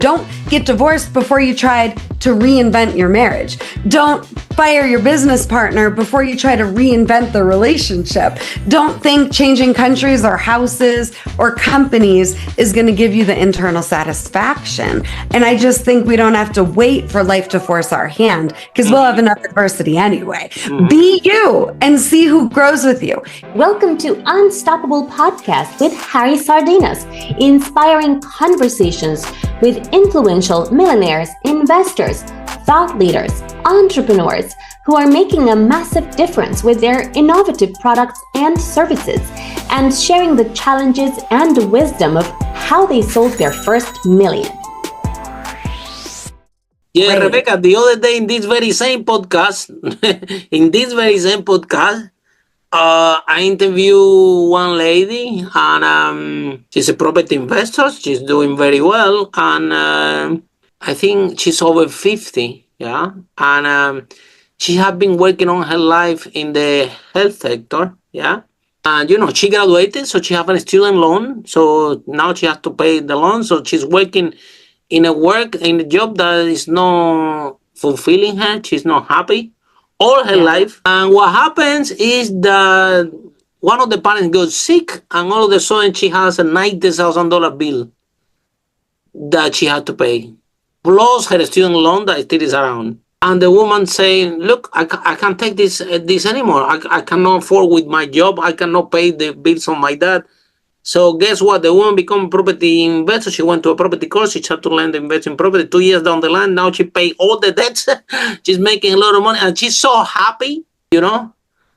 Don't get divorced before you tried to reinvent your marriage. Don't fire your business partner before you try to reinvent the relationship. Don't think changing countries or houses or companies is going to give you the internal satisfaction. And I just think we don't have to wait for life to force our hand, because we'll have enough adversity anyway. Be you and see who grows with you. Welcome to Unstoppable Podcast with Harry Sardinas, inspiring conversations with influential millionaires, investors, thought leaders, entrepreneurs who are making a massive difference with their innovative products and services, and sharing the challenges and the wisdom of how they sold their first million. Yeah, Rebecca, the other day in this very same podcast, I interviewed one lady, and she's a property investor. She's doing very well, and I think she's over 50, yeah? And she has been working on her life in the health sector, yeah? And, she graduated, so she has a student loan, so now she has to pay the loan, so she's working in a job that is not fulfilling her. She's not happy all her life. And what happens is that one of the parents goes sick, and all of a sudden she has a $90,000 bill that she had to pay, plus her student loan that still is around. And the woman saying, look, I can't take this anymore. I cannot afford with my job. I cannot pay the bills on my dad. So guess what? The woman became a property investor. She went to a property course. She started to learn to invest in property. 2 years down the line, now she paid all the debts. She's making a lot of money, and she's so happy,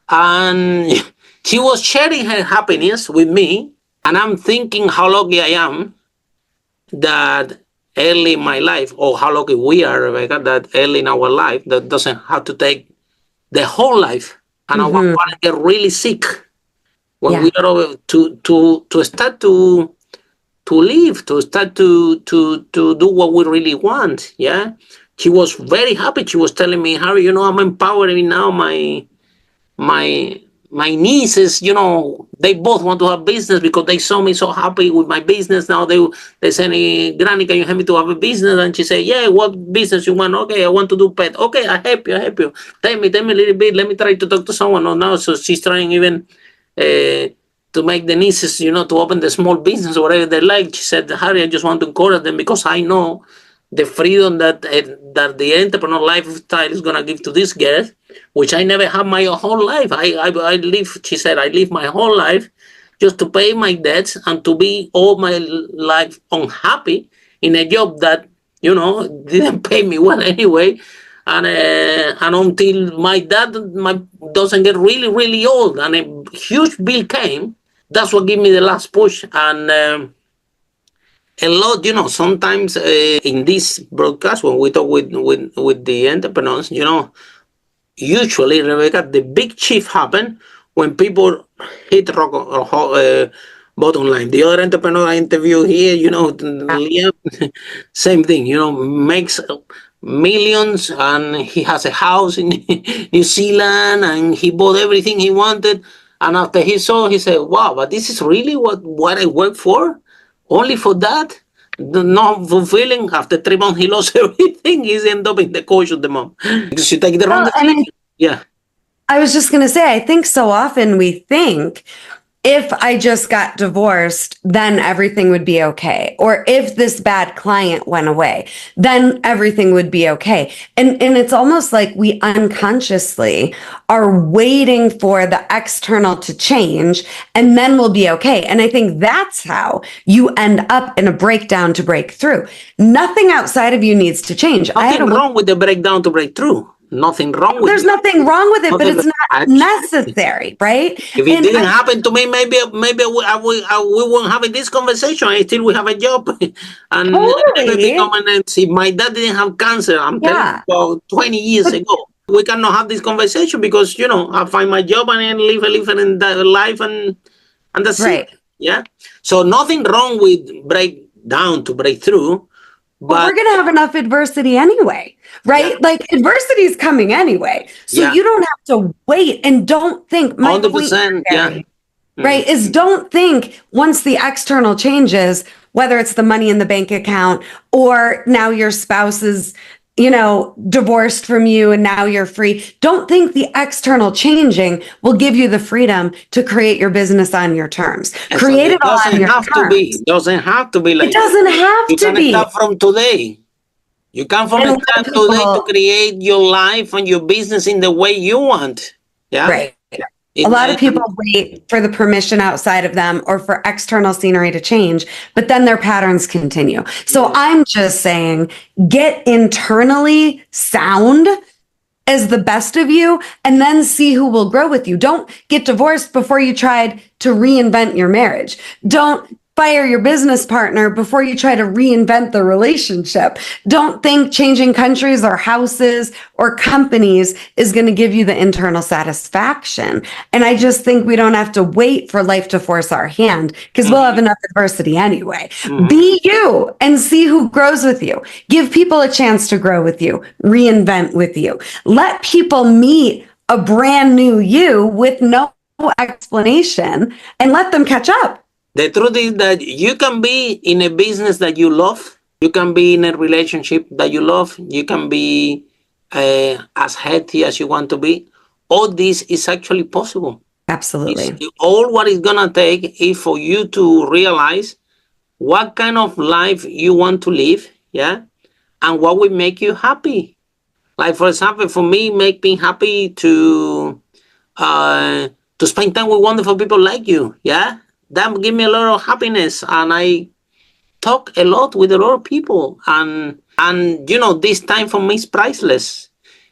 And she was sharing her happiness with me, and I'm thinking how lucky I am that early in my life, or how lucky we are, Rebecca, that early in our life, that doesn't have to take the whole life. And I want to get really sick. When we are over to start to live, to start to do what we really want, yeah. She was very happy. She was telling me, Harry, I'm empowering now my nieces. They both want to have business because they saw me so happy with my business. Now they say, Granny, can you help me to have a business? And she said, yeah, what business you want? Okay, I want to do pet. Okay, I help you. Tell me a little bit. Let me try to talk to someone. Oh, now, so she's trying even to make the nieces, to open the small business or whatever they like. She said, Harry, I just want to encourage them because I know the freedom that the entrepreneur lifestyle is going to give to this girl, which I never had my whole life. I live, she said, I live my whole life just to pay my debts and to be all my life unhappy in a job that, didn't pay me well anyway. And until my dad doesn't get really, really old and a huge bill came, that's what gave me the last push. And a lot, sometimes in this broadcast, when we talk with the entrepreneurs, usually, Rebecca, the big shift happen when people hit rock bottom line. The other entrepreneur I interview here, Liam, same thing, makes millions, and he has a house in New Zealand, and he bought everything he wanted. And after he saw, he said, wow, but this is really what I work for? Only for that? Not fulfilling. After 3 months, he lost everything. He's ended up in the coach of the mom. Because you take the wrong decision. Yeah. I was just going to say, I think so often we think, if I just got divorced, then everything would be okay. Or if this bad client went away, then everything would be okay. And it's almost like we unconsciously are waiting for the external to change, and then we'll be okay. And I think that's how you end up in a breakdown to break through. Nothing outside of you needs to change. Nothing wrong with the breakdown to break through. Nothing wrong with There's nothing wrong with it, but it's not necessary, right? If it didn't happen to me, maybe we won't have this conversation. I still will have a job. And totally. If my dad didn't have cancer, I'm telling you, about 20 years ago, we cannot have this conversation because, I find my job and I live in that life, and that's it. Yeah. So nothing wrong with breakdown to break through. But we're going to have enough adversity anyway, right? Like adversity is coming anyway. So you don't have to wait, and don't think, my 100%, point, right, is don't think once the external changes, whether it's the money in the bank account or now your spouse is, divorced from you and now you're free. Don't think the external changing will give you the freedom to create your business on your terms. And Create so it all on your terms. doesn't have to be like It doesn't have you to can be. start from today. You can from And a lot start of today to people- create your life and your business in the way you want. Yeah. Right. A lot of people wait for the permission outside of them or for external scenery to change, but then their patterns continue. So I'm just saying, get internally sound as the best of you and then see who will grow with you. Don't get divorced before you tried to reinvent your marriage. Don't fire your business partner before you try to reinvent the relationship. Don't think changing countries or houses or companies is going to give you the internal satisfaction. And I just think we don't have to wait for life to force our hand because we'll have enough adversity anyway. Be you and see who grows with you. Give people a chance to grow with you, reinvent with you. Let people meet a brand new you with no explanation and let them catch up. The truth is that you can be in a business that you love. You can be in a relationship that you love. You can be as healthy as you want to be. All this is actually possible. Absolutely. All what it's going to take is for you to realize what kind of life you want to live. Yeah. And what will make you happy. Like, for example, for me, make me happy to spend time with wonderful people like you. Yeah. That give me a lot of happiness, and I talk a lot with a lot of people, and this time for me is priceless.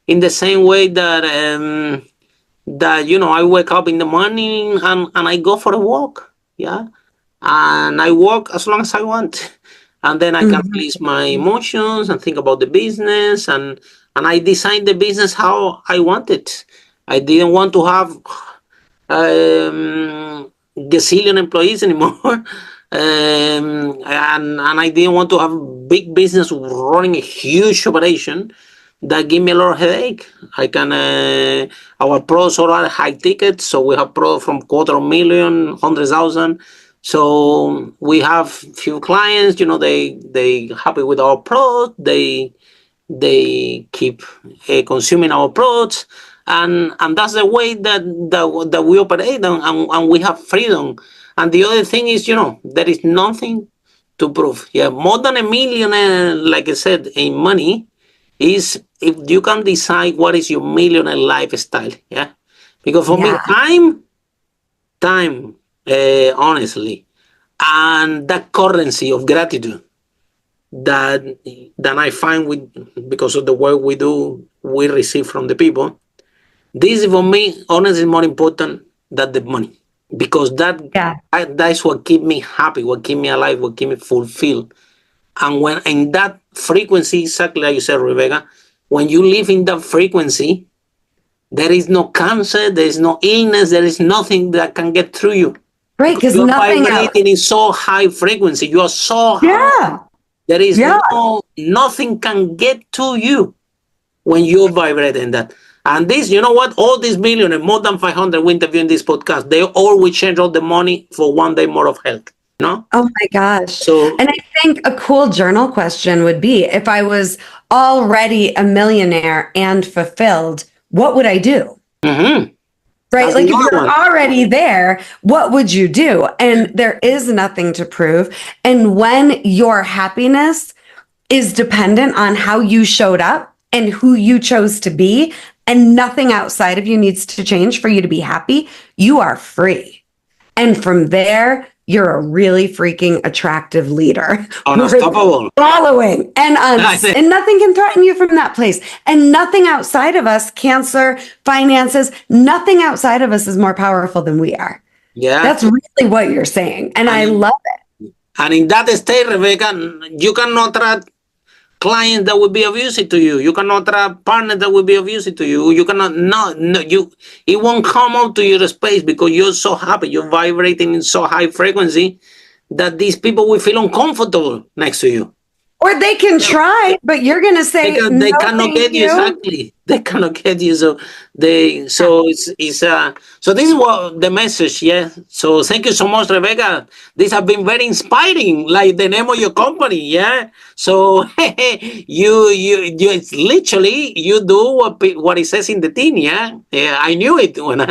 In the same way that I wake up in the morning and I go for a walk, yeah, and I walk as long as I want, and then I can release my emotions and think about the business, and I design the business how I want it. I didn't want to have gazillion employees anymore. And I didn't want to have big business running a huge operation that give me a lot of headache. I can, our products are high tickets. So we have products from $250,000, 100,000. So we have few clients, they happy with our product. They keep consuming our products. And that's the way that we operate, and we have freedom. And the other thing is, there is nothing to prove. Yeah, more than $1 million, like I said, in money, is if you can decide what is your millionaire lifestyle. Yeah, because for me, time, honestly, and that currency of gratitude that I find because of the work we do, we receive from the people. This for me, honestly, is more important than the money, because that's what keep me happy, what keep me alive, what keep me fulfilled. And when in that frequency, exactly like you said, Rebecca, when you live in that frequency, there is no cancer, there is no illness, there is nothing that can get through you. Right, because you're nothing vibrating in so high frequency. You are so high. There is nothing can get to you when you vibrate in that. And this, you know what? All these millionaires, more than 500 we interview in this podcast, they all will change all the money for one day more of health. No? Oh my gosh. So, and I think a cool journal question would be, if I was already a millionaire and fulfilled, what would I do? Mm-hmm. Right? That's like if you're already there, what would you do? And there is nothing to prove. And when your happiness is dependent on how you showed up and who you chose to be, and nothing outside of you needs to change for you to be happy, you are free. And from there, you're a really freaking attractive leader. Unstoppable. Following and nothing can threaten you from that place. And nothing outside of us, cancer, finances, nothing outside of us is more powerful than we are. Yeah. That's really what you're saying. And I love it. And in that state, Rebecca, you cannot attract clients that will be abusive to you. You cannot attract partners that will be abusive to you. You cannot, it won't come up to your space because you're so happy. You're vibrating in so high frequency that these people will feel uncomfortable next to you. Or they can try, but you're going to say, because no, they cannot thank get you. Exactly. They cannot get you. So so this is what the message. Yeah. So thank you so much, Rebecca. This has been very inspiring, like the name of your company. Yeah. So you it's literally you do what it says in the tin. Yeah. Yeah. I knew it when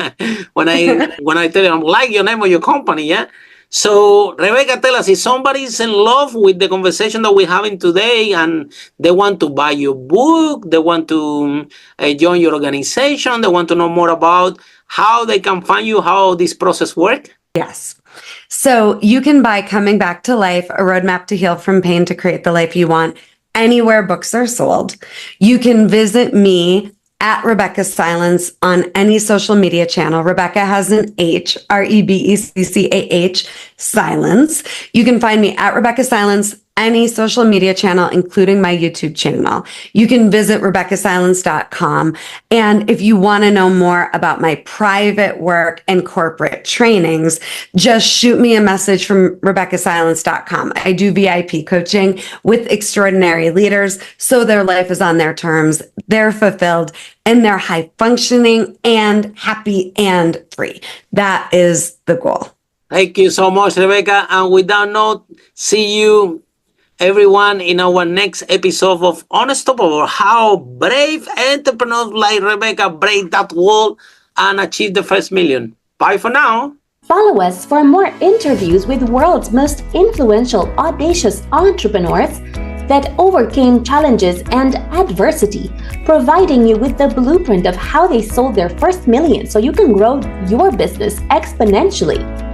I tell you I'm like your name of your company. Yeah. So, Rebecca, tell us, if somebody is in love with the conversation that we're having today and they want to buy your book, they want to join your organization, they want to know more about how they can find you, how this process works? Yes. So you can buy Coming Back to Life, A Roadmap to Heal from Pain to Create the Life You Want, anywhere books are sold. You can visit me at Rebeccah Silence on any social media channel. Rebeccah has an H, Rebeccah, Silence. You can find me at Rebeccah Silence, any social media channel, including my YouTube channel. You can visit RebeccahSilence.com. And if you want to know more about my private work and corporate trainings, just shoot me a message from RebeccahSilence.com. I do VIP coaching with extraordinary leaders, so their life is on their terms, they're fulfilled, and they're high functioning and happy and free. That is the goal. Thank you so much, Rebecca. And with that note, see you everyone in our next episode of Unstoppable, how brave entrepreneurs like Rebecca break that wall and achieve the first million. Bye for now. Follow us for more interviews with world's most influential, audacious entrepreneurs that overcame challenges and adversity, providing you with the blueprint of how they sold their first million so you can grow your business exponentially.